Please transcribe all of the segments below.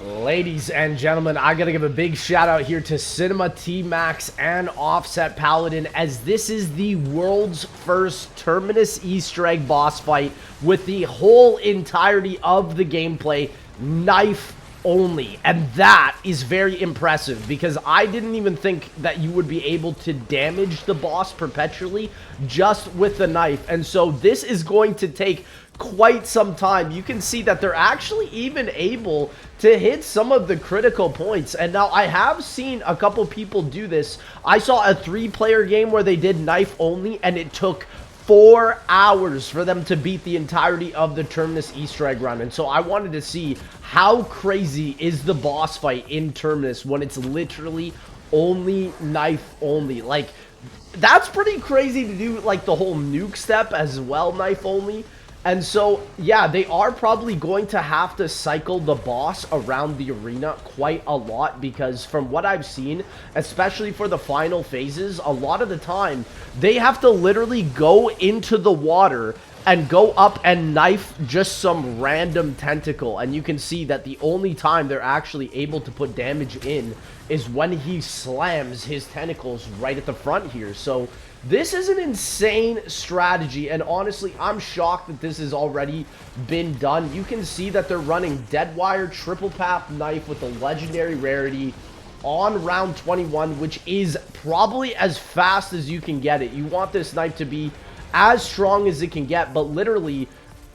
Ladies and gentlemen, I gotta give a big shout out here to Cinema T-Max and Offset Paladin, as this is the world's first Terminus Easter egg boss fight with the whole entirety of the gameplay knife only. And that is very impressive, because I didn't even think that you would be able to damage the boss perpetually just with the knife. And so this is going to take quite some time. You can see that they're actually even able to hit some of the critical points. And now I have seen a couple people do this. I saw a 3-player game where they did knife only, and it took 4 hours for them to beat the entirety of the Terminus Easter egg run. And so I wanted to see how crazy is the boss fight in Terminus when it's literally only knife only. Like, that's pretty crazy to do, like, the whole nuke step as well, knife only. And so, yeah, they are probably going to have to cycle the boss around the arena quite a lot, because from what I've seen, especially for the final phases, a lot of the time, they have to literally go into the water and go up and knife just some random tentacle. And you can see that the only time they're actually able to put damage in is when he slams his tentacles right at the front here. So this is an insane strategy, and honestly, I'm shocked that this has already been done. You can see that they're running Deadwire Triple Path Knife with the legendary rarity on round 21, which is probably as fast as you can get it. You want this knife to be as strong as it can get, but literally,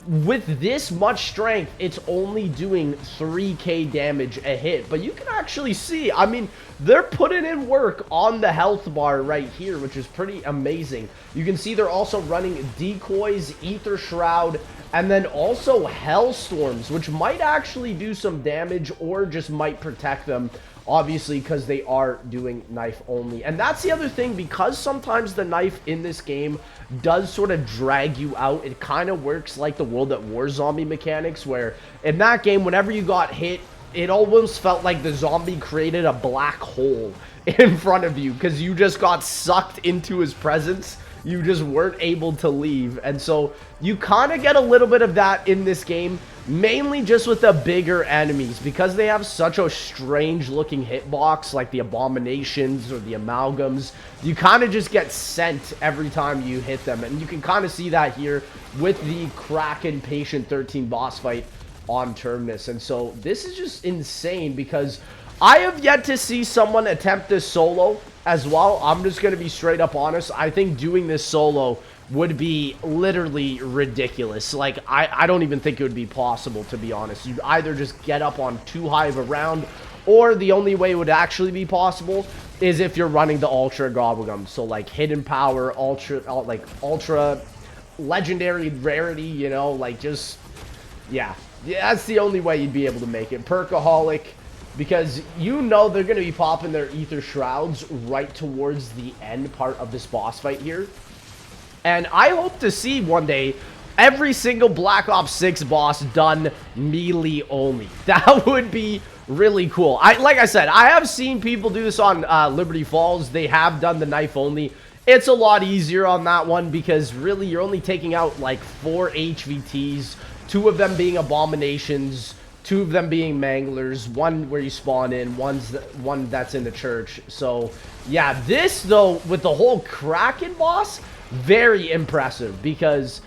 with this much strength, it's only doing 3k damage a hit. But you can actually see, I mean, they're putting in work on the health bar right here, which is pretty amazing. You can see they're also running decoys, Ether Shroud, and then also Hellstorms, which might actually do some damage or just might protect them, obviously, because they are doing knife only. And that's the other thing, because sometimes the knife in this game does sort of drag you out. It kind of works like the World at War zombie mechanics, where in that game, whenever you got hit, it almost felt like the zombie created a black hole in front of you, because you just got sucked into his presence. You just weren't able to leave. And so you kind of get a little bit of that in this game, mainly just with the bigger enemies, because they have such a strange looking hitbox, like the Abominations or the Amalgams. You kind of just get sent every time you hit them, and you can kind of see that here with the Kraken Patient 13 boss fight on Terminus. And so this is just insane, because I have yet to see someone attempt this solo as well. I'm just going to be straight up honest. I think doing this solo would be literally ridiculous. Like, I don't even think it would be possible, to be honest. You'd either just get up on too high of a round, or the only way it would actually be possible is if you're running the Ultra Gobblegum. So, like, Hidden Power, Ultra Legendary Rarity, you know, like, just, yeah, that's the only way you'd be able to make it. Perkaholic, because you know they're going to be popping their Ether Shrouds right towards the end part of this boss fight here. And I hope to see one day every single Black Ops 6 boss done melee only. That would be really cool. Like I said, I have seen people do this on Liberty Falls. They have done the knife only. It's a lot easier on that one, because really you're only taking out like 4 HVTs, 2 of them being Abominations, 2 of them being Manglers, 1 where you spawn in, one that's in the church. So yeah, this though, with the whole Kraken boss, very impressive, because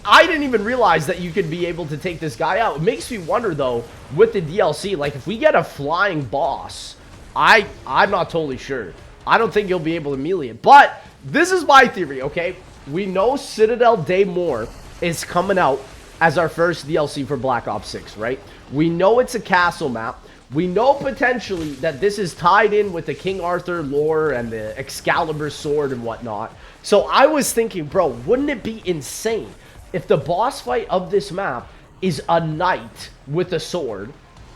I didn't even realize that you could be able to take this guy out. It makes me wonder though, with the DLC, like if we get a flying boss, I'm not totally sure. I don't think you'll be able to melee it, but this is my theory, okay? We know Citadel Day More is coming out as our first DLC for Black Ops 6, right? We know it's a castle map. We know potentially that this is tied in with the King Arthur lore and the Excalibur sword and whatnot. So I was thinking, bro, wouldn't it be insane if the boss fight of this map is a knight with a sword?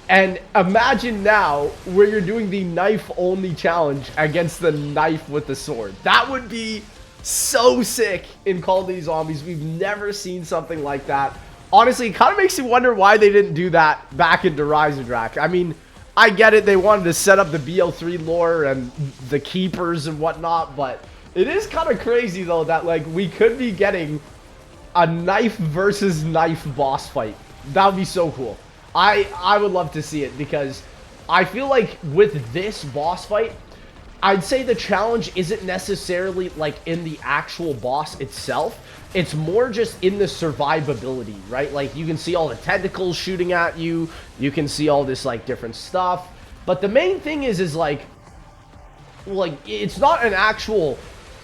And imagine now where you're doing the knife only challenge against the knife with the sword. That would be so sick in Call of Duty Zombies. We've never seen something like that. Honestly, it kind of makes you wonder why they didn't do that back into Rise of Drac. I mean, I get it. They wanted to set up the BO3 lore and the Keepers and whatnot, but it is kind of crazy, though, that, like, we could be getting a knife versus knife boss fight. That would be so cool. I would love to see it, because I feel like with this boss fight, I'd say the challenge isn't necessarily like in the actual boss itself. It's more just in the survivability, right? Like, you can see all the tentacles shooting at you. You can see all this like different stuff. But the main thing is like it's not an actual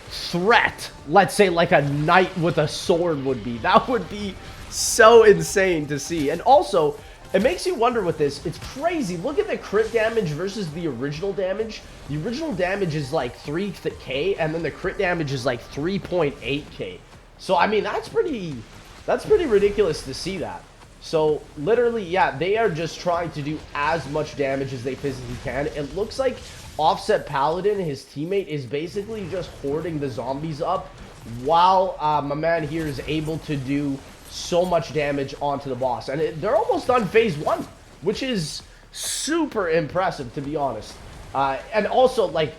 threat. Let's say like a knight with a sword would be. That would be so insane to see. And also, it makes you wonder with this. It's crazy. Look at the crit damage versus the original damage. The original damage is like 3k, and then the crit damage is like 3.8k. So, I mean, that's pretty ridiculous to see that. So, literally, yeah, they are just trying to do as much damage as they physically can. It looks like Offset Paladin, his teammate, is basically just hoarding the zombies up, while my man here is able to do so much damage onto the boss. And they're almost done phase 1, which is super impressive, to be honest. And also, like,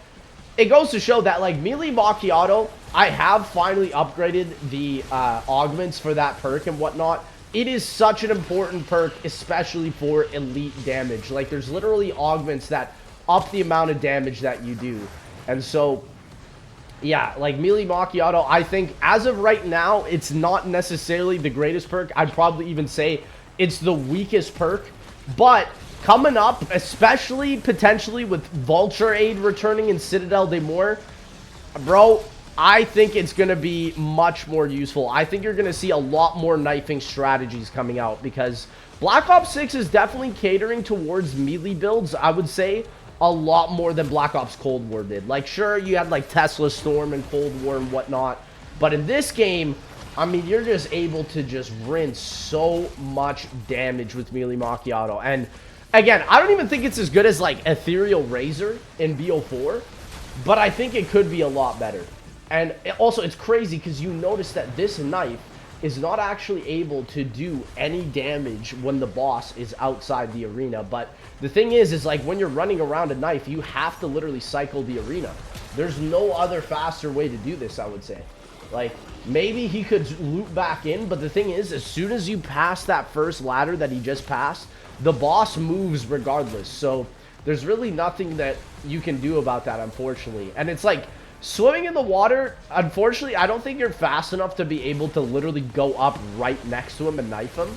it goes to show that, like, Melee Macchiato, I have finally upgraded the augments for that perk and whatnot. It is such an important perk, especially for elite damage. Like, there's literally augments that up the amount of damage that you do. And so, yeah, like, Melee Macchiato, I think, as of right now, it's not necessarily the greatest perk. I'd probably even say it's the weakest perk. But coming up, especially potentially with Vulture Aid returning in Citadel de Mor, bro, I think it's going to be much more useful. I think you're going to see a lot more knifing strategies coming out, because Black Ops 6 is definitely catering towards melee builds, I would say, a lot more than Black Ops Cold War did. Like, sure, you had, like, Tesla Storm and Cold War and whatnot, but in this game, I mean, you're just able to just rinse so much damage with Melee Macchiato. And, again, I don't even think it's as good as, like, Ethereal Razor in BO4, but I think it could be a lot better. And also, it's crazy because you notice that this knife is not actually able to do any damage when the boss is outside the arena. But the thing is like, when you're running around a knife, you have to literally cycle the arena. There's no other faster way to do this, I would say. Like, maybe he could loop back in, but the thing is, as soon as you pass that first ladder that he just passed, the boss moves regardless. So there's really nothing that you can do about that, unfortunately. And it's like, swimming in the water, unfortunately, I don't think you're fast enough to be able to literally go up right next to him and knife him.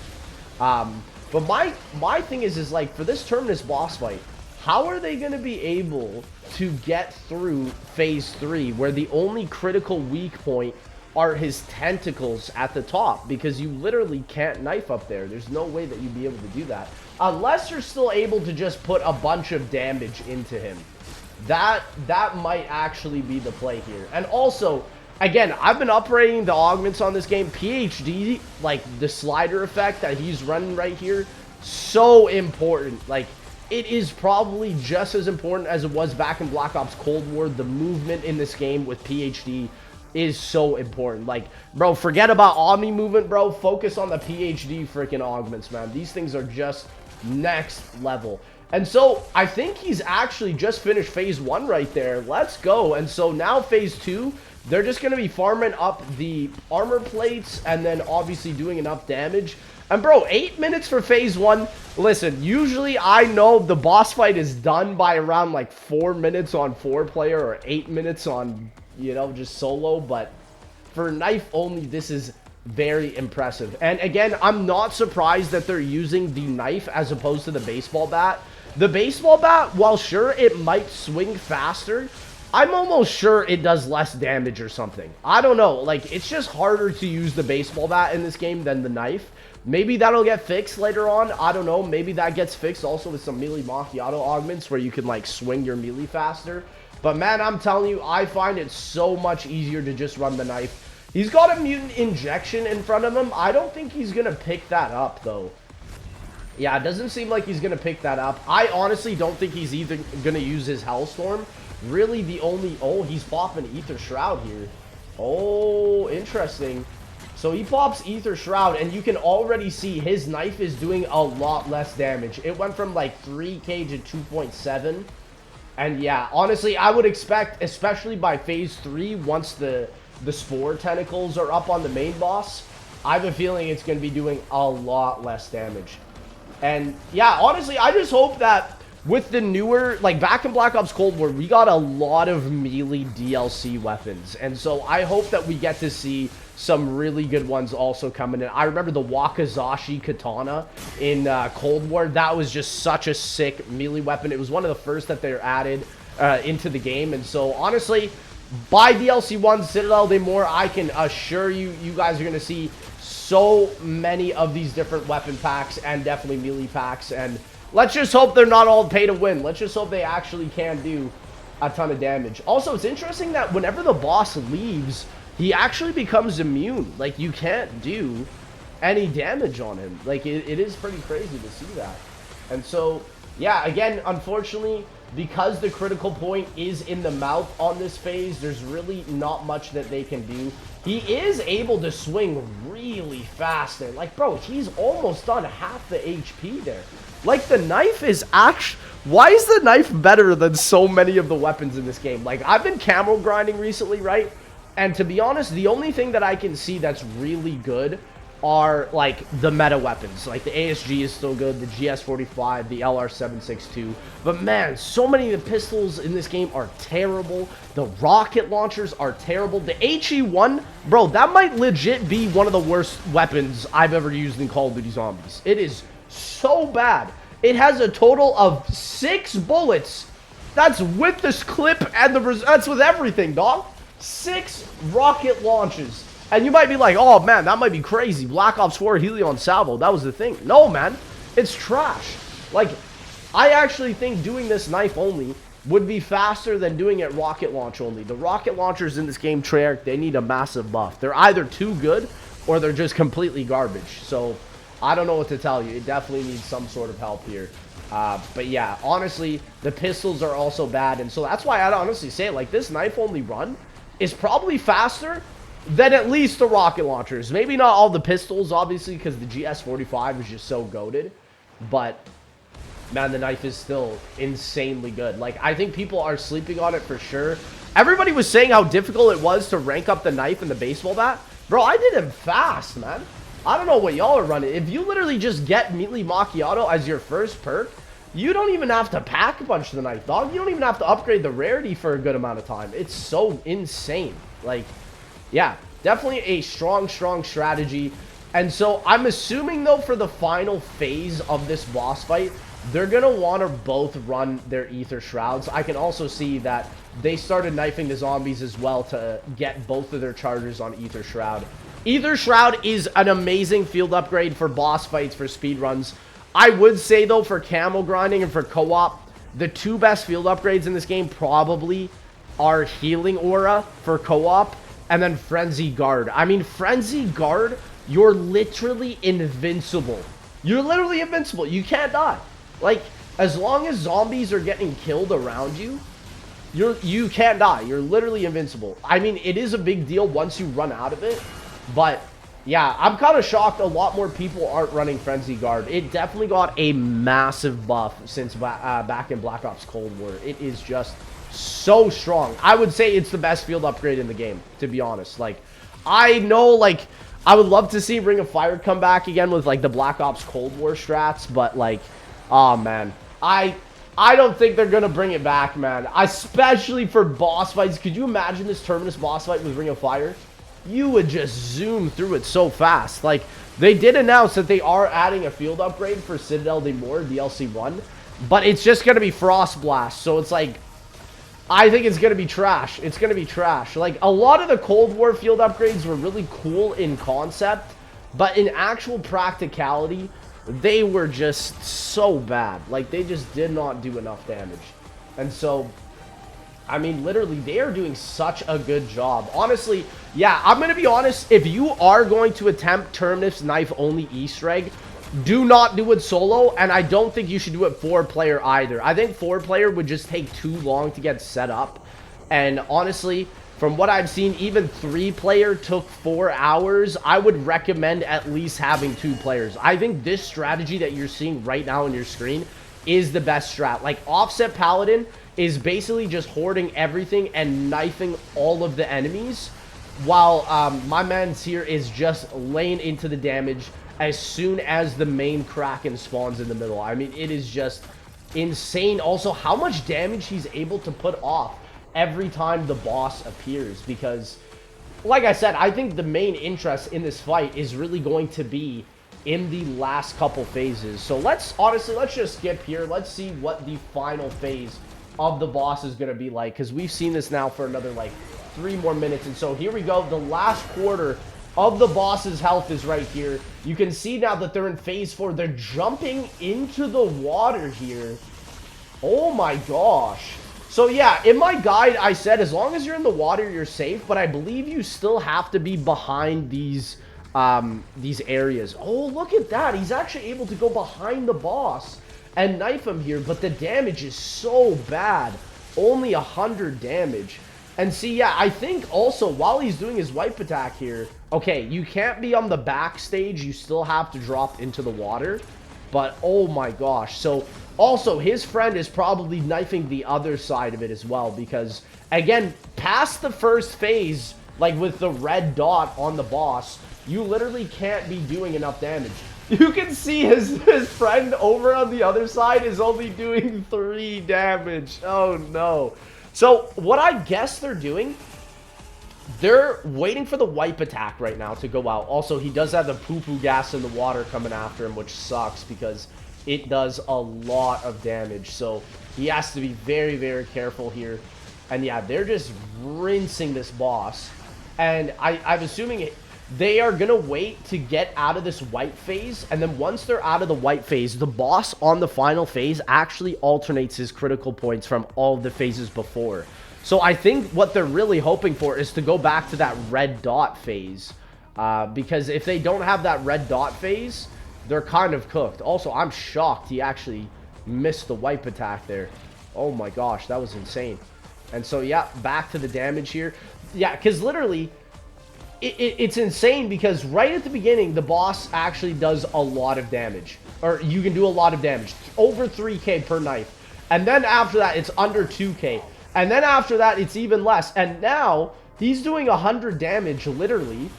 But my thing is like, for this Terminus boss fight, how are they going to be able to get through phase 3, where the only critical weak point are his tentacles at the top? Because you literally can't knife up there. There's no way that you'd be able to do that, unless you're still able to just put a bunch of damage into him. That might actually be the play here. And also, again, I've been upgrading the augments on this game. PhD, like the slider effect that he's running right here, so important. Like, it is probably just as important as it was back in Black Ops Cold War. The movement in this game with PhD is so important. Like, bro, forget about Omni movement, bro. Focus on the PhD freaking augments, man. These things are just next level. And so, I think he's actually just finished phase 1 right there. Let's go. And so now phase 2, they're just going to be farming up the armor plates and then obviously doing enough damage. And bro, 8 minutes for phase 1. Listen, usually I know the boss fight is done by around like 4 minutes on 4-player or 8 minutes on, you know, just solo. But for knife only, this is very impressive. And again, I'm not surprised that they're using the knife as opposed to the baseball bat. The baseball bat, while sure it might swing faster, I'm almost sure it does less damage or something. I don't know. Like, it's just harder to use the baseball bat in this game than the knife. Maybe that'll get fixed later on. I don't know. Maybe that gets fixed also with some Melee Macchiato augments where you can, like, swing your melee faster. But, man, I'm telling you, I find it so much easier to just run the knife. He's got a mutant injection in front of him. I don't think he's going to pick that up, though. Yeah, it doesn't seem like he's going to pick that up. I honestly don't think he's either going to use his Hellstorm. Really, the only... Oh, he's popping Ether Shroud here. Oh, interesting. So he pops Ether Shroud, and you can already see his knife is doing a lot less damage. It went from like 3k to 2.7. And yeah, honestly, I would expect, especially by phase 3, once the Spore Tentacles are up on the main boss, I have a feeling it's going to be doing a lot less damage. And yeah, honestly, I just hope that with the newer, like back in Black Ops Cold War, we got a lot of melee DLC weapons. And so I hope that we get to see some really good ones also coming in. I remember the Wakizashi Katana in Cold War. That was just such a sick melee weapon. It was one of the first that they added into the game. And so honestly, by DLC 1, Citadel Day More, I can assure you, you guys are going to see so many of these different weapon packs and definitely melee packs. And let's just hope they're not all pay to win. Let's just hope they actually can do a ton of damage. Also, it's interesting that whenever the boss leaves, he actually becomes immune. Like, you can't do any damage on him. Like, it is pretty crazy to see that. And so, yeah, again, unfortunately, because the critical point is in the mouth on this phase, there's really not much that they can do. He is able to swing really fast there. Like, bro, he's almost done half the HP there. Like, the knife is actually... Why is the knife better than so many of the weapons in this game? Like, I've been camo grinding recently, right? And to be honest, the only thing that I can see that's really good are, like, the meta weapons. Like, the ASG is still good, the GS45, the LR762. But, man, so many of the pistols in this game are terrible. The rocket launchers are terrible. The HE1, bro, that might legit be one of the worst weapons I've ever used in Call of Duty Zombies. It is so bad. It has a total of 6 bullets. That's with this clip and that's with everything, dog. 6 rocket launches. And you might be like, oh man, that might be crazy. Black Ops 4 Helion Salvo, that was the thing. No, man, it's trash. Like, I actually think doing this knife only would be faster than doing it rocket launch only. The rocket launchers in this game, Treyarch, they need a massive buff. They're either too good or they're just completely garbage. So I don't know what to tell you. It definitely needs some sort of help here. But yeah, honestly, the pistols are also bad. And so that's why I'd honestly say, like, this knife-only run is probably faster than at least the rocket launchers. Maybe not all the pistols, obviously, because the GS45 is just so goated. But, man, the knife is still insanely good. Like, I think people are sleeping on it for sure. Everybody was saying how difficult it was to rank up the knife and the baseball bat. Bro, I did it fast, man. I don't know what y'all are running. If you literally just get Melee Macchiato as your first perk, you don't even have to pack a bunch of the knife, dog. You don't even have to upgrade the rarity for a good amount of time. It's so insane. Like, yeah, definitely a strong strategy. And so I'm assuming, though, for the final phase of this boss fight, they're going to want to both run their Ether Shrouds. I can also see that they started knifing the zombies as well to get both of their chargers on Ether Shroud. Ether Shroud is an amazing field upgrade for boss fights, for speed runs. I would say, though, for camo grinding and for co-op, the 2 best field upgrades in this game probably are Healing Aura for co-op and then Frenzy Guard. I mean, Frenzy Guard, you're literally invincible. You're literally invincible. You can't die. Like, as long as zombies are getting killed around you, you can't die. You're literally invincible. I mean, it is a big deal once you run out of it. But, yeah, I'm kind of shocked a lot more people aren't running Frenzy Guard. It definitely got a massive buff since back in Black Ops Cold War. It is just so strong. I would say it's the best field upgrade in the game, to be honest. Like, I know, like, I would love to see Ring of Fire come back again with, like, the Black Ops Cold War strats. But, like, oh, man. I don't think they're going to bring it back, man. Especially for boss fights. Could you imagine this Terminus boss fight with Ring of Fire? You would just zoom through it so fast. Like, they did announce that they are adding a field upgrade for Citadel Day More DLC 1, but it's just going to be Frost Blast. So it's like, I think it's going to be trash. It's going to be trash. Like, a lot of the Cold War field upgrades were really cool in concept, but in actual practicality, they were just so bad. Like, they just did not do enough damage. And so, I mean, literally, they are doing such a good job. Honestly, yeah, I'm going to be honest. If you are going to attempt Terminus knife-only Easter egg, do not do it solo, and I don't think you should do it 4-player either. I think 4-player would just take too long to get set up. And honestly, from what I've seen, even 3-player took 4 hours. I would recommend at least having 2 players. I think this strategy that you're seeing right now on your screen is the best strat. Like, Offset Paladin is basically just hoarding everything and knifing all of the enemies, while my man's here is just laying into the damage as soon as the main Kraken spawns in the middle. I mean, it is just insane. Also, how much damage he's able to put off every time the boss appears, because like I said, I think the main interest in this fight is really going to be in the last couple phases. So let's just skip here. Let's see what the final phase of the boss is going to be like, because we've seen this now for another like 3 more minutes. And so here we go. The last quarter of the boss's health is right here. You can see now that they're in phase 4. They're jumping into the water here. Oh my gosh. So yeah, in my guide, I said as long as you're in the water, you're safe. But I believe you still have to be behind these areas. Oh, look at that. He's actually able to go behind the boss and knife him here. But the damage is so bad. Only 100 damage. And see, yeah, I think also while he's doing his wipe attack here, okay, you can't be on the backstage. You still have to drop into the water. But oh my gosh. So also his friend is probably knifing the other side of it as well, because again, past the first phase, like with the red dot on the boss, you literally can't be doing enough damage. You can see his friend over on the other side is only doing 3 damage. Oh no. So what I guess they're doing, they're waiting for the wipe attack right now to go out. Also, he does have the poo-poo gas in the water coming after him, which sucks because it does a lot of damage. So he has to be very, very careful here. And yeah, they're just rinsing this boss. And I'm assuming they are going to wait to get out of this white phase. And then once they're out of the white phase, the boss on the final phase actually alternates his critical points from all the phases before. So I think what they're really hoping for is to go back to that red dot phase. Because if they don't have that red dot phase, they're kind of cooked. Also, I'm shocked he actually missed the wipe attack there. Oh my gosh, that was insane. And so, yeah, back to the damage here. Yeah, because literally, it's insane because right at the beginning, the boss actually does a lot of damage. Or you can do a lot of damage. Over 3k per knife. And then after that, it's under 2k. And then after that, it's even less. And now, he's doing 100 damage, literally,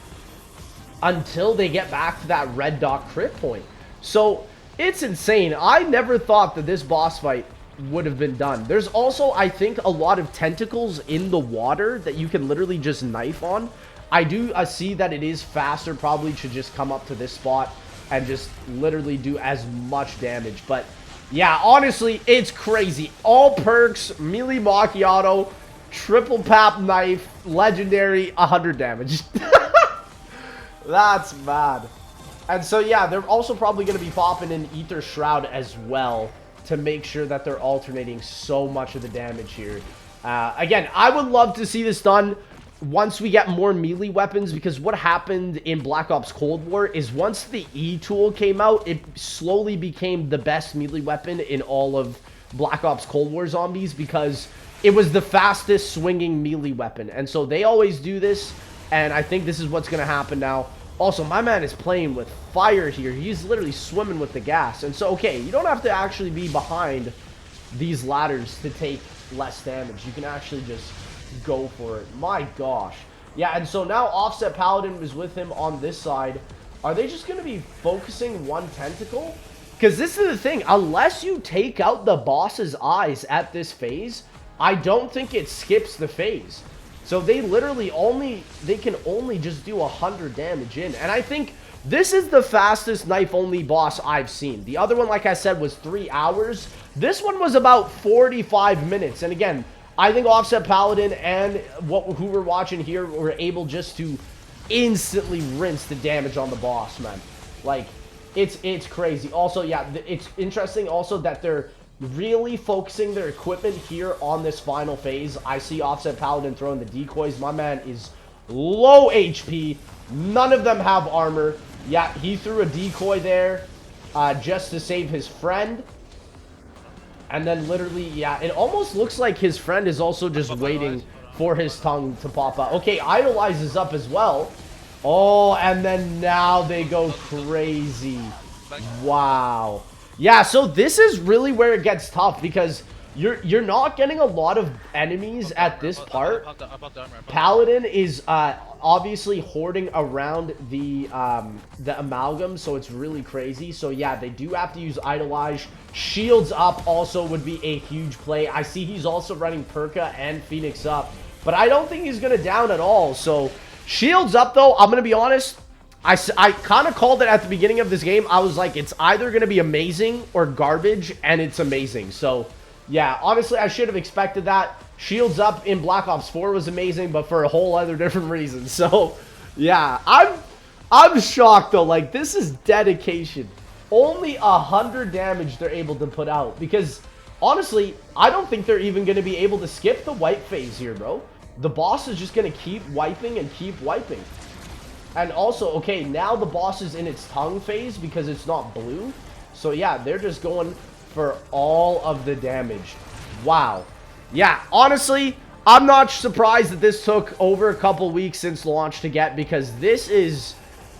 until they get back to that red dot crit point. So, it's insane. I never thought that this boss fight would have been done. There's also, I think, a lot of tentacles in the water that you can literally just knife on. I do see that it is faster probably to just come up to this spot and just literally do as much damage. But yeah, honestly, it's crazy. All perks, melee macchiato, triple pap knife, legendary, 100 damage. That's bad. And so yeah, they're also probably going to be popping in Ether Shroud as well to make sure that they're alternating so much of the damage here. Again, I would love to see this done once we get more melee weapons, because what happened in Black Ops Cold War is once the E tool came out, it slowly became the best melee weapon in all of Black Ops Cold War zombies, because it was the fastest swinging melee weapon. And so they always do this, and I think this is what's going to happen now. Also, my man is playing with fire here. He's literally swimming with the gas. And so, okay, you don't have to actually be behind these ladders to take less damage. You can actually just go for it. My gosh. Yeah, and so now Offset Paladin is with him on this side. Are they just going to be focusing one tentacle? Because this is the thing. Unless you take out the boss's eyes at this phase, I don't think it skips the phase. So they literally they can only just do 100 damage in. And I think this is the fastest knife-only boss I've seen. The other one, like I said, was 3 hours. This one was about 45 minutes. And again, I think Offset Paladin and who we're watching here were able just to instantly rinse the damage on the boss, man. Like, it's crazy. Also, yeah, it's interesting also that they're really focusing their equipment here on this final phase. I see Offset Paladin throwing the decoys. My man is low HP. None of them have armor. Yeah, he threw a decoy there just to save his friend. And then literally, yeah, it almost looks like his friend is also just waiting for his tongue to pop out. Okay, Idolize is up as well. Oh, and then now they go crazy. Wow. Yeah, so this is really where it gets tough, because you're not getting a lot of enemies at this part. Paladin is obviously hoarding around the amalgam, so it's really crazy. So yeah, they do have to use idolize. Shields up also would be a huge play. I see he's also running Perka and Phoenix up, but I don't think he's gonna down at all. So shields up though, I'm gonna be honest, I kind of called it at the beginning of this game. I was like, it's either gonna be amazing or garbage, and it's amazing. So yeah, honestly, I should have expected that. Shields up in Black Ops 4 was amazing, but for a whole other different reason. So, yeah, I'm shocked though. Like, this is dedication. Only 100 damage they're able to put out, because honestly, I don't think they're even going to be able to skip the wipe phase here, bro. The boss is just going to keep wiping and keep wiping. And also, okay, now the boss is in its tongue phase because it's not blue. So yeah, they're just going for all of the damage. Wow. Yeah, honestly, I'm not surprised that this took over a couple weeks since launch to get, because this is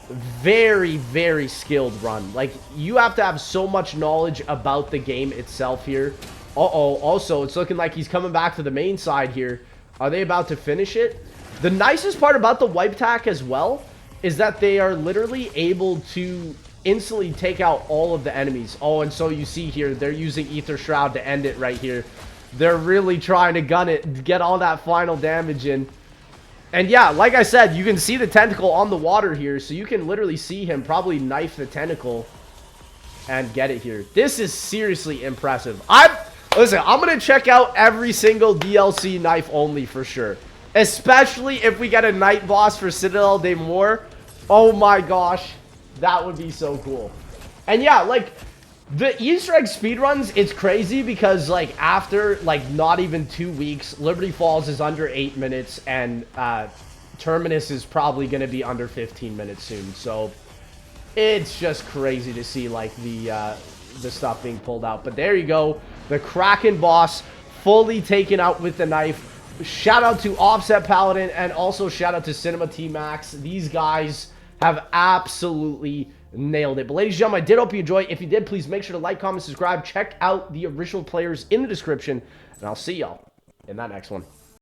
very, very skilled run. Like, you have to have so much knowledge about the game itself here. Uh-oh, also, it's looking like he's coming back to the main side here. Are they about to finish it? The nicest part about the wipe tack as well is that they are literally able to instantly take out all of the enemies. Oh, and so you see here, they're using Ether Shroud to end it right here. They're really trying to gun it, get all that final damage in. And yeah, like I said, you can see the tentacle on the water here, so you can literally see him probably knife the tentacle and get it here. This is seriously impressive. Listen, I'm going to check out every single DLC knife only for sure. Especially if we get a night boss for Citadel de Moor. Oh my gosh. That would be so cool. And yeah, like, the Easter egg speedruns, it's crazy because, like, after, like, not even 2 weeks, Liberty Falls is under 8 minutes, and Terminus is probably going to be under 15 minutes soon. So, it's just crazy to see, like, the stuff being pulled out. But there you go. The Kraken boss fully taken out with the knife. Shout out to Offset Paladin, and also shout out to Cinema T-Max. These guys have absolutely nailed it. But ladies and gentlemen, I did hope you enjoyed. If you did, please make sure to like, comment, subscribe. Check out the original players in the description, and I'll see y'all in that next one.